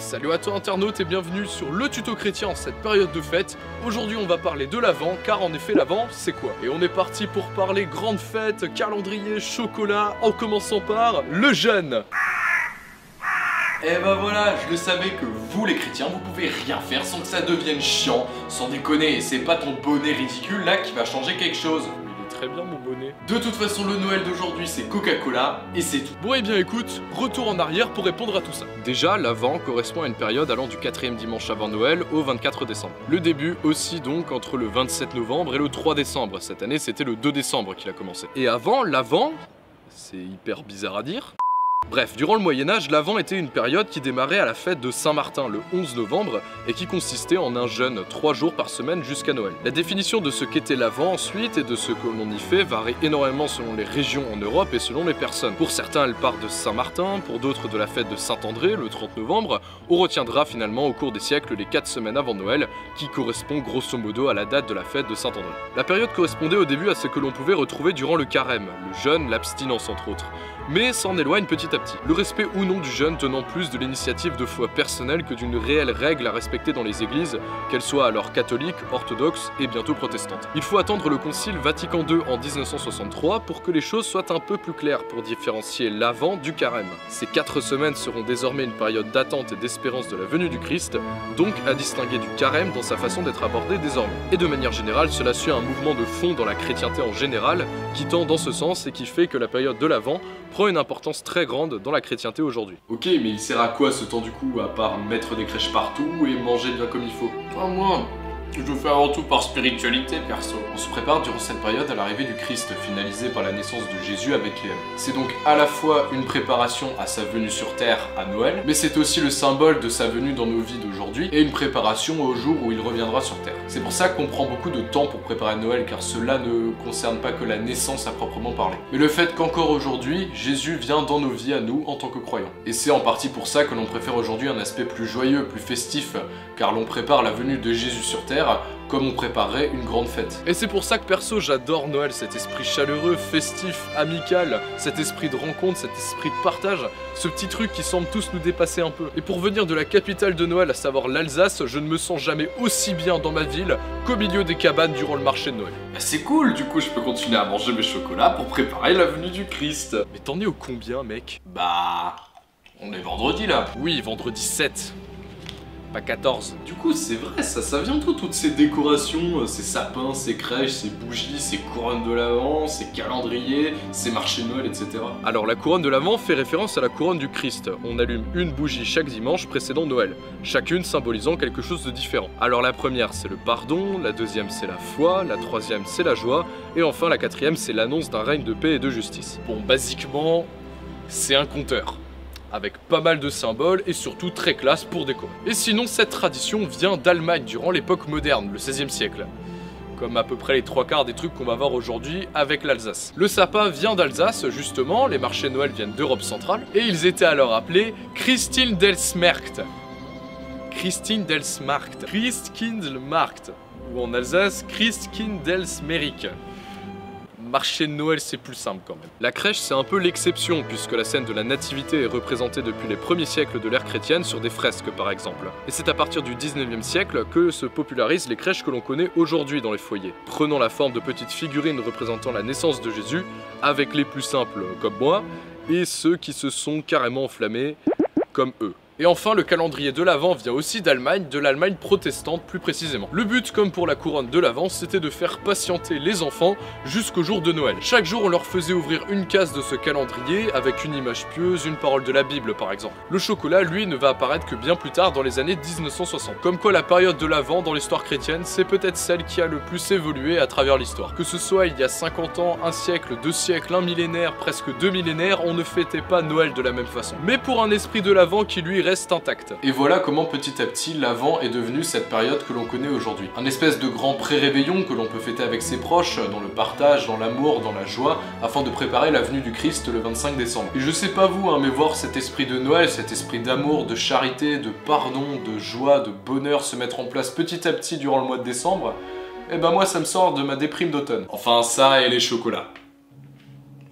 Salut à toi internaute et bienvenue sur le tuto chrétien en cette période de fête. Aujourd'hui on va parler de l'Avent, car en effet l'Avent c'est quoi? Et on est parti pour parler grande fête, calendrier, chocolat, en commençant par le jeûne. Et bah voilà, je le savais que vous les chrétiens, vous pouvez rien faire sans que ça devienne chiant, sans déconner, et c'est pas ton bonnet ridicule là qui va changer quelque chose. Très bien mon bonnet. De toute façon le Noël d'aujourd'hui c'est Coca-Cola et c'est tout. Bon et bien écoute, retour en arrière pour répondre à tout ça. Déjà l'Avent correspond à une période allant du 4e dimanche avant Noël au 24 décembre. Le début aussi donc entre le 27 novembre et le 3 décembre. Cette année c'était le 2 décembre qu'il a commencé. Et avant, l'Avent, c'est hyper bizarre à dire. Bref, durant le Moyen-Âge, l'Avent était une période qui démarrait à la fête de Saint-Martin le 11 novembre et qui consistait en un jeûne 3 jours par semaine jusqu'à Noël. La définition de ce qu'était l'Avent ensuite et de ce que l'on y fait varie énormément selon les régions en Europe et selon les personnes. Pour certains, elle part de Saint-Martin, pour d'autres de la fête de Saint-André le 30 novembre. On retiendra finalement au cours des siècles les 4 semaines avant Noël qui correspond grosso modo à la date de la fête de Saint-André. La période correspondait au début à ce que l'on pouvait retrouver durant le carême, le jeûne, l'abstinence entre autres. Mais s'en éloigne petit à petit. Le respect ou non du jeûne tenant plus de l'initiative de foi personnelle que d'une réelle règle à respecter dans les églises, qu'elles soient alors catholiques, orthodoxes et bientôt protestantes. Il faut attendre le concile Vatican II en 1963 pour que les choses soient un peu plus claires pour différencier l'Avent du carême. Ces 4 semaines seront désormais une période d'attente et d'espérance de la venue du Christ, donc à distinguer du carême dans sa façon d'être abordé désormais. Et de manière générale, cela suit un mouvement de fond dans la chrétienté en général, qui tend dans ce sens et qui fait que la période de l'Avent prend une importance très grande dans la chrétienté aujourd'hui. Ok, mais il sert à quoi ce temps du coup, à part mettre des crèches partout et manger bien comme il faut? Moi, je le fais avant tout par spiritualité perso. On se prépare durant cette période à l'arrivée du Christ, finalisée par la naissance de Jésus à Bethléem. C'est donc à la fois une préparation à sa venue sur terre à Noël, mais c'est aussi le symbole de sa venue dans nos vies d'aujourd'hui et une préparation au jour où il reviendra sur terre. C'est pour ça qu'on prend beaucoup de temps pour préparer Noël, car cela ne concerne pas que la naissance à proprement parler, mais le fait qu'encore aujourd'hui, Jésus vient dans nos vies à nous en tant que croyants. Et c'est en partie pour ça que l'on préfère aujourd'hui un aspect plus joyeux, plus festif, car l'on prépare la venue de Jésus sur terre comme on préparerait une grande fête. Et c'est pour ça que perso j'adore Noël, cet esprit chaleureux, festif, amical, cet esprit de rencontre, cet esprit de partage, ce petit truc qui semble tous nous dépasser un peu. Et pour venir de la capitale de Noël, à savoir l'Alsace, je ne me sens jamais aussi bien dans ma ville qu'au milieu des cabanes durant le marché de Noël. Bah c'est cool, du coup je peux continuer à manger mes chocolats pour préparer la venue du Christ. Mais t'en es au combien mec? Bah... on est vendredi là. Oui, vendredi 7. Pas 14. Du coup, c'est vrai, ça vient d'où toutes ces décorations, ces sapins, ces crèches, ces bougies, ces couronnes de l'Avent, ces calendriers, ces marchés de Noël, etc. Alors la couronne de l'Avent fait référence à la couronne du Christ. On allume une bougie chaque dimanche précédant Noël, chacune symbolisant quelque chose de différent. Alors la première c'est le pardon, la deuxième c'est la foi, la troisième c'est la joie, et enfin la quatrième c'est l'annonce d'un règne de paix et de justice. Bon, basiquement, c'est un compteur, avec pas mal de symboles et surtout très classe pour décorer. Et sinon, cette tradition vient d'Allemagne durant l'époque moderne, le XVIe siècle. Comme à peu près les 3/4 des trucs qu'on va voir aujourd'hui avec l'Alsace. Le sapin vient d'Alsace, justement, les marchés de Noël viennent d'Europe centrale, et ils étaient alors appelés Christkindlesmarkt. Christkindlesmarkt. Christkindlmarkt. Ou en Alsace, Christkindlesmerik. Marché de Noël, c'est plus simple quand même. La crèche, c'est un peu l'exception, puisque la scène de la nativité est représentée depuis les premiers siècles de l'ère chrétienne sur des fresques par exemple. Et c'est à partir du 19e siècle que se popularisent les crèches que l'on connaît aujourd'hui dans les foyers, prenant la forme de petites figurines représentant la naissance de Jésus, avec les plus simples comme moi, et ceux qui se sont carrément enflammés comme eux. Et enfin, le calendrier de l'Avent vient aussi d'Allemagne, de l'Allemagne protestante plus précisément. Le but, comme pour la couronne de l'Avent, c'était de faire patienter les enfants jusqu'au jour de Noël. Chaque jour, on leur faisait ouvrir une case de ce calendrier avec une image pieuse, une parole de la Bible par exemple. Le chocolat, lui, ne va apparaître que bien plus tard dans les années 1960. Comme quoi la période de l'Avent dans l'histoire chrétienne, c'est peut-être celle qui a le plus évolué à travers l'histoire. Que ce soit il y a 50 ans, un siècle, 2 siècles, un millénaire, presque 2 millénaires, on ne fêtait pas Noël de la même façon. Mais pour un esprit de l'Avent qui lui reste intact. Et voilà comment petit à petit l'Avent est devenu cette période que l'on connaît aujourd'hui. Un espèce de grand pré-réveillon que l'on peut fêter avec ses proches, dans le partage, dans l'amour, dans la joie, afin de préparer la venue du Christ le 25 décembre. Et je sais pas vous, hein, mais voir cet esprit de Noël, cet esprit d'amour, de charité, de pardon, de joie, de bonheur se mettre en place petit à petit durant le mois de décembre, eh ben moi ça me sort de ma déprime d'automne. Enfin ça et les chocolats.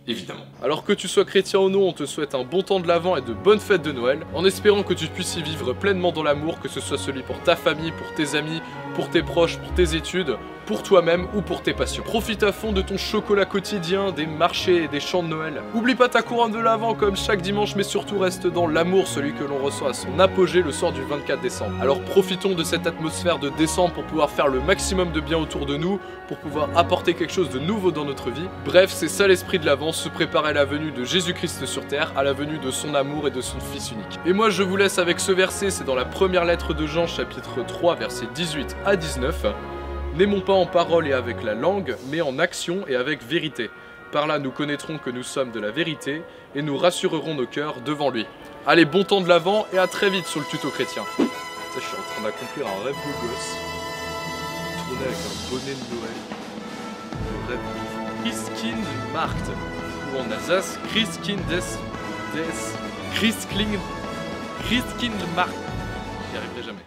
évidemment. Alors que tu sois chrétien ou non, on te souhaite un bon temps de l'Avent et de bonnes fêtes de Noël, en espérant que tu puisses y vivre pleinement dans l'amour, que ce soit celui pour ta famille, pour tes amis, pour tes proches, pour tes études, pour toi-même ou pour tes passions. Profite à fond de ton chocolat quotidien, des marchés et des chants de Noël. Oublie pas ta couronne de l'Avent comme chaque dimanche, mais surtout reste dans l'amour, celui que l'on ressent à son apogée le soir du 24 décembre. Alors profitons de cette atmosphère de décembre pour pouvoir faire le maximum de bien autour de nous, pour pouvoir apporter quelque chose de nouveau dans notre vie. Bref, c'est ça l'esprit de l'Avent, se préparer à la venue de Jésus-Christ sur terre, à la venue de son amour et de son Fils unique. Et moi je vous laisse avec ce verset, c'est dans la première lettre de Jean, chapitre 3, versets 18 à 19. N'aimons pas en parole et avec la langue, mais en action et avec vérité. Par là, nous connaîtrons que nous sommes de la vérité et nous rassurerons nos cœurs devant lui. Allez, bon temps de l'Avent et à très vite sur le tuto chrétien. Ça, je suis en train d'accomplir un rêve de gosse. Tourner avec un bonnet de Noël. Le rêve de Christkindlmarkt. Ou en Alsace, Christkindlmarkt. J'y arriverai jamais.